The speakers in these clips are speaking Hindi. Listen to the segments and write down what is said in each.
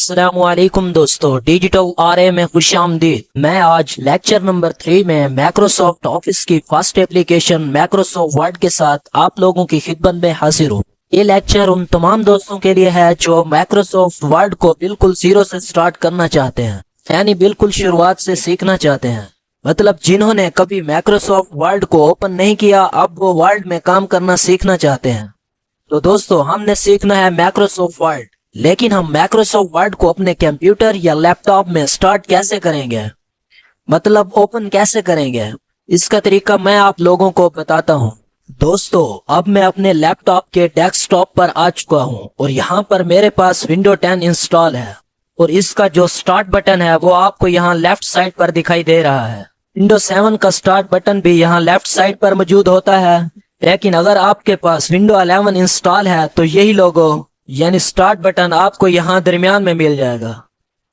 अस्सलामुअलैकुम दोस्तों, डिजिटल आरए में खुशामदीद। मैं आज लेक्चर नंबर 3 में माइक्रोसॉफ्ट ऑफिस की फर्स्ट एप्लीकेशन माइक्रोसॉफ्ट वर्ड के साथ आप लोगों की खिदमत में हाजिर हूँ। ये लेक्चर उन तमाम दोस्तों के लिए है जो माइक्रोसॉफ्ट वर्ड को बिल्कुल जीरो से स्टार्ट करना चाहते हैं, यानी बिल्कुल शुरुआत से सीखना चाहते हैं। मतलब जिन्होंने कभी माइक्रोसॉफ्ट वर्ड को ओपन नहीं किया, अब वो वर्ड में काम करना सीखना चाहते हैं। तो दोस्तों, हमने सीखना है माइक्रोसॉफ्ट वर्ड, लेकिन हम माइक्रोसॉफ्ट वर्ड को अपने कंप्यूटर या लैपटॉप में स्टार्ट कैसे करेंगे, मतलब ओपन कैसे करेंगे, इसका तरीका मैं आप लोगों को बताता हूँ। दोस्तों, अब मैं अपने लैपटॉप के डेस्कटॉप पर आ चुका हूँ और यहाँ पर मेरे पास विंडो 10 इंस्टॉल है और इसका जो स्टार्ट बटन है वो आपको यहाँ लेफ्ट साइड पर दिखाई दे रहा है। विंडो 7 का स्टार्ट बटन भी यहाँ लेफ्ट साइड पर मौजूद होता है, लेकिन अगर आपके पास विंडो 11 इंस्टॉल है तो यही लोगो यानी स्टार्ट बटन आपको यहाँ दरमियान में मिल जाएगा।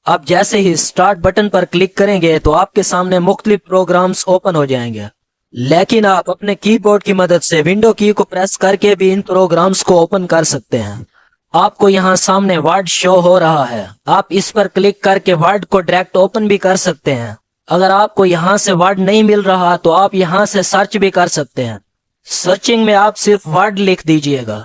आप जैसे ही स्टार्ट बटन पर क्लिक करेंगे तो आपके सामने मुख्तलिफ प्रोग्राम्स ओपन हो जाएंगे, लेकिन आप अपने कीबोर्ड की मदद से विंडो की को प्रेस करके भी इन प्रोग्राम्स को ओपन कर सकते हैं। आपको यहाँ सामने वर्ड शो हो रहा है, आप इस पर क्लिक करके वर्ड को डायरेक्ट ओपन भी कर सकते हैं। अगर आपको यहाँ से वर्ड नहीं मिल रहा तो आप यहाँ से सर्च भी कर सकते हैं। सर्चिंग में आप सिर्फ वर्ड लिख दीजिएगा।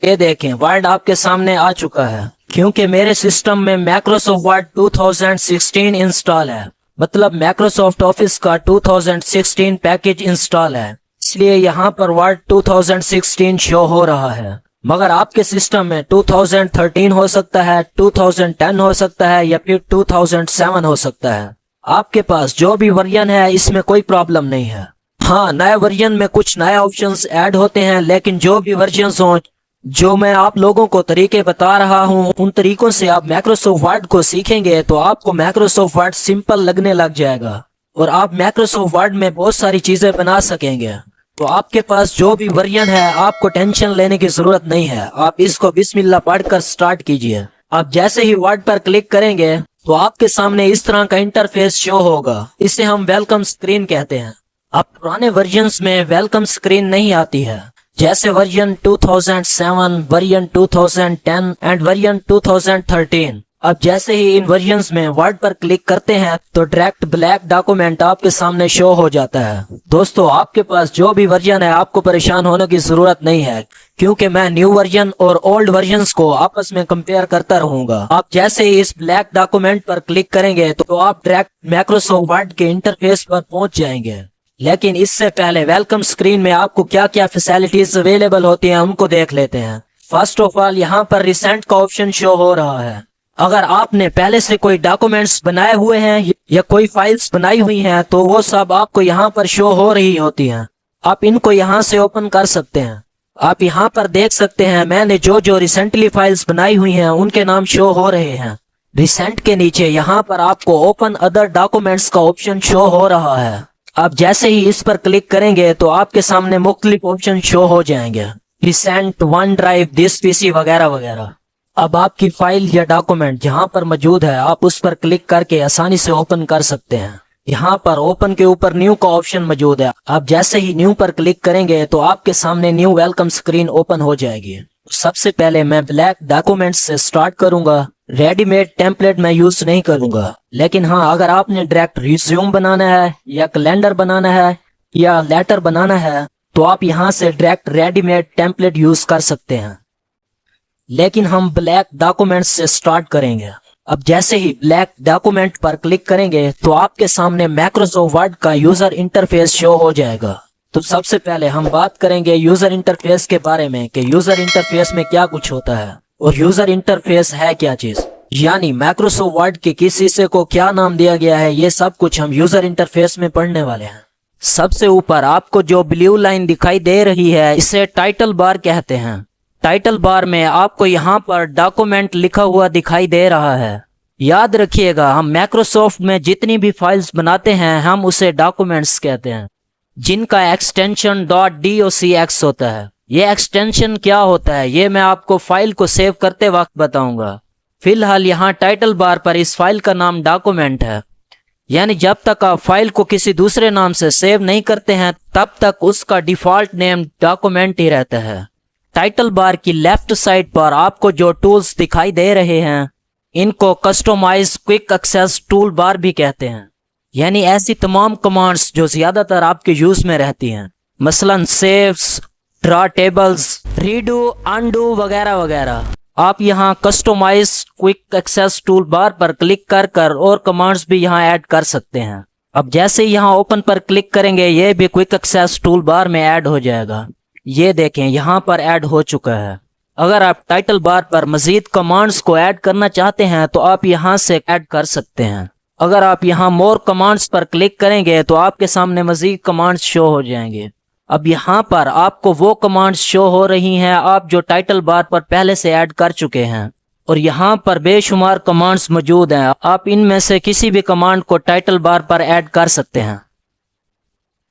ये देखें, वर्ड आपके सामने आ चुका है। क्योंकि मेरे सिस्टम में माइक्रोसॉफ्ट वर्ड 2016 इंस्टॉल है, मतलब माइक्रोसॉफ्ट ऑफिस का 2016 पैकेज इंस्टॉल है, इसलिए यहाँ पर वर्ड 2016 शो हो रहा है। मगर आपके सिस्टम में 2013 हो सकता है, 2010 हो सकता है या फिर 2007 हो सकता है। आपके पास जो भी वर्जन है इसमें कोई प्रॉब्लम नहीं है। हाँ, नए वर्जन में कुछ नए ऑप्शंस ऐड होते हैं, लेकिन जो भी वर्जन हो, जो मैं आप लोगों को तरीके बता रहा हूँ, उन तरीकों से आप माइक्रोसॉफ्ट वर्ड को सीखेंगे तो आपको माइक्रोसॉफ्ट वर्ड सिंपल लगने लग जाएगा और आप माइक्रोसॉफ्ट वर्ड में बहुत सारी चीजें बना सकेंगे। तो आपके पास जो भी वर्जन है आपको टेंशन लेने की जरूरत नहीं है, आप इसको बिस्मिल्लाह पढ़कर स्टार्ट कीजिए। आप जैसे ही वर्ड पर क्लिक करेंगे तो आपके सामने इस तरह का इंटरफेस शो होगा, इसे हम वेलकम स्क्रीन कहते हैं। अब पुराने वर्जन्स में वेलकम स्क्रीन नहीं आती है, जैसे वर्जन 2007, वर्जन 2010 एंड वर्जन 2013। अब जैसे ही इन वर्जन्स में वर्ड पर क्लिक करते हैं तो डायरेक्ट ब्लैक डॉक्यूमेंट आपके सामने शो हो जाता है। दोस्तों, आपके पास जो भी वर्जन है आपको परेशान होने की जरूरत नहीं है, क्योंकि मैं न्यू वर्जन और ओल्ड वर्जन्स को आपस में कंपेयर करता रहूंगा। आप जैसे ही इस ब्लैक डॉक्यूमेंट पर क्लिक करेंगे तो आप डायरेक्ट माइक्रोसॉफ्ट वर्ड के इंटरफेस पर पहुंच जाएंगे। लेकिन इससे पहले वेलकम स्क्रीन में आपको क्या क्या फैसिलिटीज अवेलेबल होती हैं उनको देख लेते हैं। फर्स्ट ऑफ ऑल, यहाँ पर रिसेंट का ऑप्शन शो हो रहा है। अगर आपने पहले से कोई डॉक्यूमेंट्स बनाए हुए हैं या कोई फाइल्स बनाई हुई हैं तो वो सब आपको यहाँ पर शो हो रही होती हैं। आप इनको यहाँ से ओपन कर सकते हैं। आप यहाँ पर देख सकते हैं मैंने जो जो रिसेंटली फाइल्स बनाई हुई हैं उनके नाम शो हो रहे हैं। रिसेंट के नीचे यहाँ पर आपको ओपन अदर डॉक्यूमेंट्स का ऑप्शन शो हो रहा है। आप जैसे ही इस पर क्लिक करेंगे तो आपके सामने मुख्तलिफ ऑप्शन शो हो जाएंगे, recent, one drive, this PC वगैरह वगैरह। अब आपकी फाइल या डॉक्यूमेंट जहां पर मौजूद है आप उस पर क्लिक करके आसानी से ओपन कर सकते हैं। यहाँ पर ओपन के ऊपर न्यू का ऑप्शन मौजूद है। आप जैसे ही न्यू पर क्लिक करेंगे तो आपके सामने न्यू वेलकम स्क्रीन ओपन हो जाएगी। सबसे पहले मैं ब्लैक डॉक्यूमेंट्स से स्टार्ट करूंगा। रेडीमेड टेम्पलेट मैं यूज नहीं करूंगा, लेकिन हाँ, अगर आपने डायरेक्ट रिज्यूम बनाना है या कैलेंडर बनाना है या लेटर बनाना है तो आप यहाँ से डायरेक्ट रेडीमेड टेम्पलेट यूज कर सकते हैं, लेकिन हम ब्लैक डॉक्यूमेंट्स से स्टार्ट करेंगे। अब जैसे ही ब्लैक डॉक्यूमेंट पर क्लिक करेंगे तो आपके सामने माइक्रोसॉफ्ट वर्ड का यूजर इंटरफेस शो हो जाएगा। तो सबसे पहले हम बात करेंगे यूजर इंटरफेस के बारे में कि यूजर इंटरफेस में क्या कुछ होता है और यूजर इंटरफेस है क्या चीज, यानी माइक्रोसॉफ्ट वर्ड के किस हिस्से को क्या नाम दिया गया है, ये सब कुछ हम यूजर इंटरफेस में पढ़ने वाले हैं। सबसे ऊपर आपको जो ब्लू लाइन दिखाई दे रही है इसे टाइटल बार कहते हैं। टाइटल बार में आपको यहाँ पर डॉक्यूमेंट लिखा हुआ दिखाई दे रहा है। याद रखिएगा, हम माइक्रोसॉफ्ट में जितनी भी फाइल्स बनाते हैं हम उसे डॉक्यूमेंट्स कहते हैं, जिनका एक्सटेंशन .docx होता है। ये एक्सटेंशन क्या होता है ये मैं आपको फाइल को सेव करते वक्त बताऊंगा। फिलहाल यहाँ टाइटल बार पर इस फाइल का नाम डॉक्यूमेंट है, यानी जब तक आप फाइल को किसी दूसरे नाम से सेव नहीं करते हैं तब तक उसका डिफॉल्ट नेम डॉक्यूमेंट ही रहता है। टाइटल बार की लेफ्ट साइड पर आपको जो टूल्स दिखाई दे रहे हैं इनको customize quick access tool bar भी कहते हैं, यानी ऐसी तमाम कमांड्स जो ज़्यादातर आपके यूज़ में रहती हैं, मसलन saves, draw tables, redo, undo वगैरह वगैरह। आप यहाँ customize quick access tool bar पर क्लिक कर और कमांड्स भी यहाँ ऐड कर सकते हैं। अब जैसे ही यहाँ ओपन पर क्लिक करेंगे ये भी क्विक एक्सेस टूल बार में ऐड हो जाएगा। ये देखें यहाँ पर ऐड हो चुका है। अगर आप टाइटल बार पर मजीद कमांड्स को ऐड करना चाहते हैं तो आप यहाँ से ऐड कर सकते हैं। अगर आप यहाँ मोर कमांड्स पर क्लिक करेंगे तो आपके सामने मजीद कमांड्स शो हो जाएंगे। अब यहाँ पर आपको वो कमांड्स शो हो रही हैं आप जो टाइटल बार पर पहले से ऐड कर चुके हैं, और यहाँ पर बेशुमार कमांड्स मौजूद हैं। आप इनमें से किसी भी कमांड को टाइटल बार पर ऐड कर सकते हैं।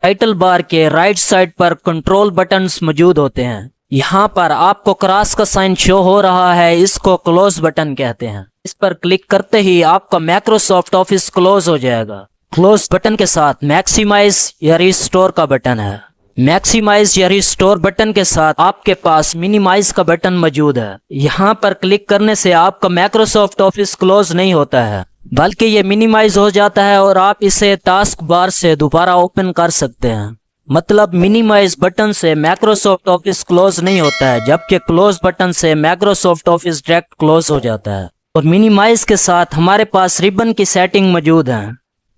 टाइटल बार के राइट साइड पर कंट्रोल बटन्स मौजूद होते हैं। यहाँ पर आपको क्रॉस का साइन शो हो रहा है, इसको क्लोज बटन कहते हैं। इस पर क्लिक करते ही आपका माइक्रोसॉफ्ट ऑफिस क्लोज हो जाएगा। क्लोज बटन के साथ मैक्सिमाइज या रिस्टोर का बटन है। मैक्सिमाइज या रिस्टोर बटन के साथ आपके पास मिनिमाइज का बटन मौजूद है। यहाँ पर क्लिक करने से आपका माइक्रोसॉफ्ट ऑफिस क्लोज नहीं होता है, बल्कि ये मिनिमाइज हो जाता है और आप इसे टास्क बार से दोबारा ओपन कर सकते हैं। मतलब मिनिमाइज बटन से माइक्रोसॉफ्ट ऑफिस क्लोज नहीं होता है, जबकि क्लोज बटन से माइक्रोसॉफ्ट ऑफिस डायरेक्ट क्लोज हो जाता है। और मिनिमाइज के साथ हमारे पास रिबन की सेटिंग मौजूद है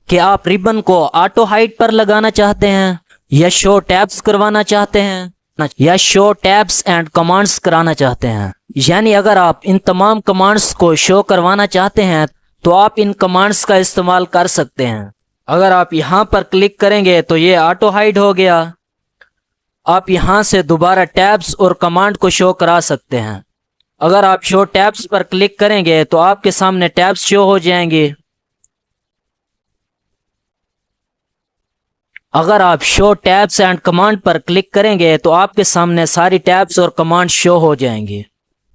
कि आप रिबन को ऑटो हाइड पर लगाना चाहते हैं, या शो टैब्स करवाना चाहते हैं, या शो टैब्स एंड कमांड्स कराना चाहते हैं। यानी अगर आप इन तमाम कमांड्स को शो करवाना चाहते हैं तो आप इन कमांड्स का इस्तेमाल कर सकते हैं। अगर आप यहाँ पर क्लिक करेंगे तो ये ऑटो हाइड हो गया। आप यहाँ से दोबारा टैब्स और कमांड को शो करा सकते हैं। अगर आप शो टैब्स पर क्लिक करेंगे तो आपके सामने टैब्स शो हो जाएंगे। अगर आप शो टैब्स एंड कमांड पर क्लिक करेंगे तो आपके सामने सारी टैब्स और कमांड शो हो जाएंगे।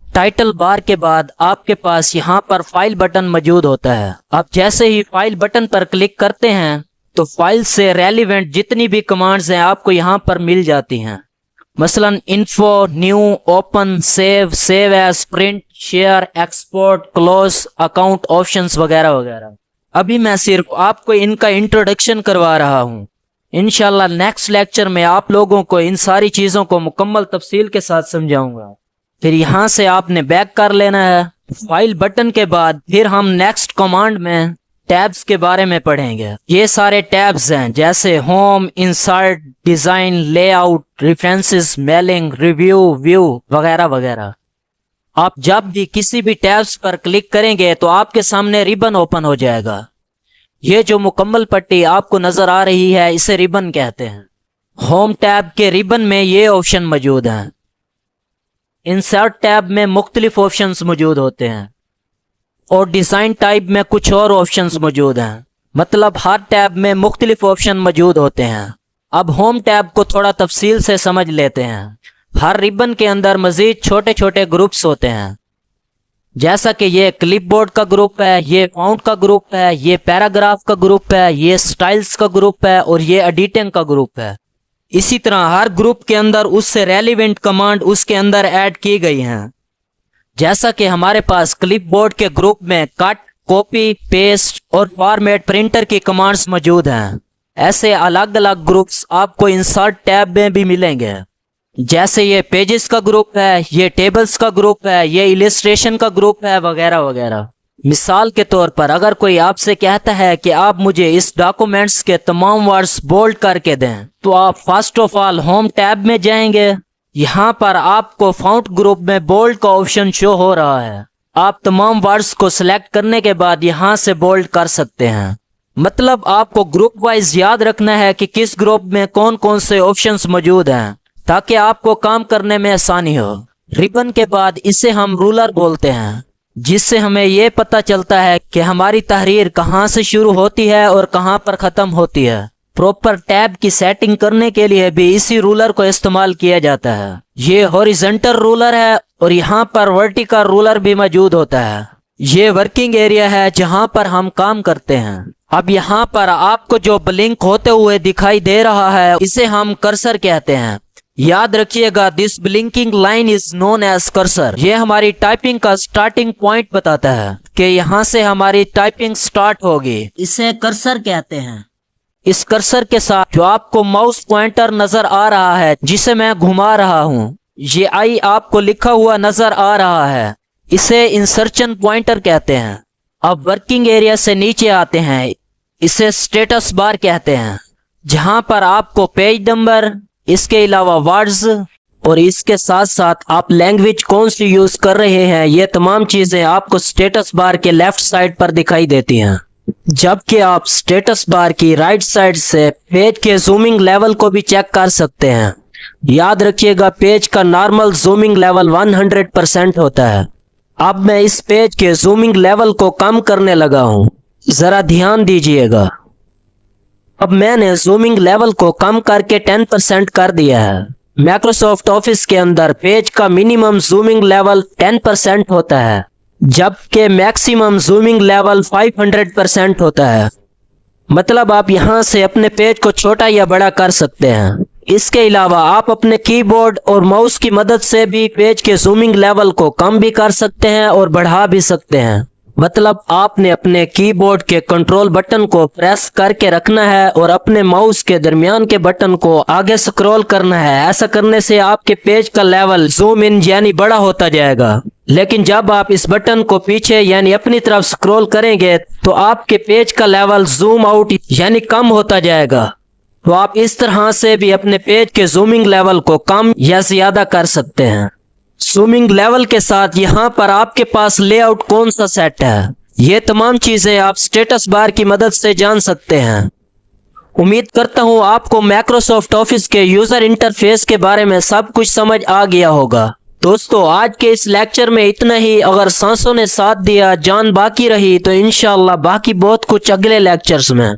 टाइटल बार के बाद आपके पास यहाँ पर फाइल बटन मौजूद होता है। आप जैसे ही फाइल बटन पर क्लिक करते हैं तो फाइल से रेलिवेंट जितनी भी कमांड्स हैं आपको यहाँ पर मिल जाती हैं। मसलन info, new, open, save, save as, print, share, export, close, account options वगैरह वगैरह। अभी मैं सिर्फ आपको इनका इंट्रोडक्शन करवा रहा हूँ। इंशाल्लाह नेक्स्ट लेक्चर में आप लोगों को इन सारी चीज़ों को मुकम्मल तफसील के साथ समझाऊंगा। फिर यहाँ से आपने बैक कर लेना है। फाइल बटन के बाद फिर हम नेक्स्ट कमांड में टैब्स के बारे में पढ़ेंगे। ये सारे टैब्स हैं जैसे home, insert, design, layout, references, mailing, review, view वगैरह वगैरह। आप जब भी किसी भी टैब्स पर क्लिक करेंगे तो आपके सामने रिबन ओपन हो जाएगा। ये जो मुकम्मल पट्टी आपको नजर आ रही है इसे रिबन कहते हैं। होम टैब के रिबन में ये ऑप्शन मौजूद हैं। इंसर्ट टैब में मुख्तलिफ ऑप्शंस मौजूद होते हैं और डिज़ाइन टाइप में कुछ और ऑप्शंस मौजूद हैं। मतलब हर टैब में मुख्तलिफ ऑप्शन मौजूद होते हैं। अब होम टैब को थोड़ा तफसील से समझ लेते हैं। हर रिबन के अंदर मजीद छोटे छोटे ग्रुप्स होते हैं, जैसा कि ये क्लिपबोर्ड का ग्रुप है, ये फॉन्ट का ग्रुप है, ये पैराग्राफ का ग्रुप है, ये स्टाइल्स का ग्रुप है और ये एडिटिंग का ग्रुप है। इसी तरह हर ग्रुप के अंदर उससे रेलिवेंट कमांड उसके अंदर ऐड की गई हैं। जैसा कि हमारे पास क्लिपबोर्ड के ग्रुप में कट, कॉपी, पेस्ट और फॉर्मेट प्रिंटर की कमांड्स मौजूद हैं, ऐसे अलग अलग ग्रुप्स आपको इंसर्ट टैब में भी मिलेंगे। जैसे ये पेजेस का ग्रुप है, ये टेबल्स का ग्रुप है, ये इलिस्ट्रेशन का ग्रुप है वगैरह वगैरह। मिसाल के तौर पर अगर कोई आपसे कहता है कि आप मुझे इस डॉक्यूमेंट्स के तमाम वर्ड्स बोल्ड करके दें, तो आप first of all home tab में जाएंगे। यहाँ पर आपको फॉन्ट ग्रुप में बोल्ड का ऑप्शन शो हो रहा है। आप तमाम वर्ड्स को सिलेक्ट करने के बाद यहाँ से बोल्ड कर सकते हैं। मतलब आपको ग्रुप वाइज याद रखना है कि किस ग्रुप में कौन कौन से ऑप्शंस मौजूद हैं, ताकि आपको काम करने में आसानी हो। रिबन के बाद इसे हम रूलर बोलते हैं, जिससे हमें ये पता चलता है कि हमारी तहरीर कहाँ से शुरू होती है और कहाँ पर ख़त्म होती है। प्रॉपर टैब की सेटिंग करने के लिए भी इसी रूलर को इस्तेमाल किया जाता है। ये हॉरिजॉन्टल रूलर है और यहाँ पर वर्टिकल रूलर भी मौजूद होता है। ये वर्किंग एरिया है जहाँ पर हम काम करते हैं। अब यहाँ पर आपको जो ब्लिंक होते हुए दिखाई दे रहा है इसे हम कर्सर कहते हैं। याद रखिएगा, this blinking line is known as cursor. ये हमारी टाइपिंग का स्टार्टिंग पॉइंट बताता है कि यहाँ से हमारी टाइपिंग स्टार्ट होगी। इसे कर्सर कहते हैं। इस कर्सर के साथ जो आपको माउस पॉइंटर नजर आ रहा है, जिसे मैं घुमा रहा हूँ, ये आई आपको लिखा हुआ नजर आ रहा है, इसे इंसर्शन पॉइंटर कहते हैं। अब वर्किंग एरिया से नीचे आते हैं, इसे स्टेटस बार कहते हैं, जहां पर आपको पेज नंबर, इसके अलावा वर्ड्स और इसके साथ साथ आप लैंग्वेज कौन सी यूज कर रहे हैं, ये तमाम चीजें आपको स्टेटस बार के लेफ्ट साइड पर दिखाई देती हैं। जबकि आप स्टेटस बार की राइट साइड से पेज के जूमिंग लेवल को भी चेक कर सकते हैं। याद रखिएगा, पेज का नॉर्मल जूमिंग लेवल 100% होता है। अब मैं इस पेज के जूमिंग लेवल को कम करने लगा हूं, जरा ध्यान दीजिएगा। अब मैंने जूमिंग लेवल को कम करके 10% कर दिया है। माइक्रोसॉफ्ट ऑफिस के अंदर पेज का मिनिमम जूमिंग लेवल 10% होता है, जबकि मैक्सिमम जूमिंग लेवल 500% होता है। मतलब आप यहां से अपने पेज को छोटा या बड़ा कर सकते हैं। इसके अलावा आप अपने कीबोर्ड और माउस की मदद से भी पेज के जूमिंग लेवल को कम भी कर सकते हैं और बढ़ा भी सकते हैं। मतलब आपने अपने कीबोर्ड के कंट्रोल बटन को प्रेस करके रखना है और अपने माउस के दरमियान के बटन को आगे स्क्रॉल करना है। ऐसा करने से आपके पेज का लेवल जूम इन यानी बड़ा होता जाएगा। लेकिन जब आप इस बटन को पीछे यानी अपनी तरफ स्क्रॉल करेंगे तो आपके पेज का लेवल जूम आउट यानी कम होता जाएगा। तो आप इस तरह से भी अपने पेज के जूमिंग लेवल को कम या ज्यादा कर सकते हैं। जूमिंग लेवल के साथ यहाँ पर आपके पास लेआउट कौन सा सेट है, ये तमाम चीजें आप स्टेटस बार की मदद से जान सकते हैं। उम्मीद करता हूँ आपको माइक्रोसॉफ्ट ऑफिस के यूजर इंटरफेस के बारे में सब कुछ समझ आ गया होगा। दोस्तों, आज के इस लेक्चर में इतना ही। अगर सांसों ने साथ दिया, जान बाकी रही, तो इंशाअल्लाह बाकी बहुत कुछ अगले लेक्चर्स में।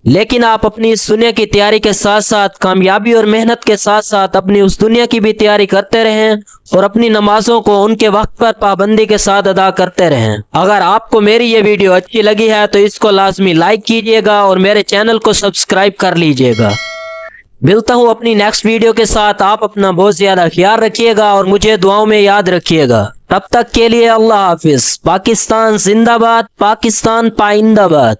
लेकिन आप अपनी इस दुनिया की तैयारी के साथ साथ कामयाबी और मेहनत के साथ साथ अपनी उस दुनिया की भी तैयारी करते रहें और अपनी नमाजों को उनके वक्त पर पाबंदी के साथ अदा करते रहें। अगर आपको मेरी ये वीडियो अच्छी लगी है तो इसको लाजमी लाइक कीजिएगा और मेरे चैनल को सब्सक्राइब कर लीजिएगा। मिलता हूँ अपनी नेक्स्ट वीडियो के साथ। आप अपना बहुत ज्यादा ख्याल रखिएगा और मुझे दुआओं में याद रखिएगा। तब तक के लिए अल्लाह हाफिज। पाकिस्तान जिंदाबाद, पाकिस्तान पाइंदाबाद।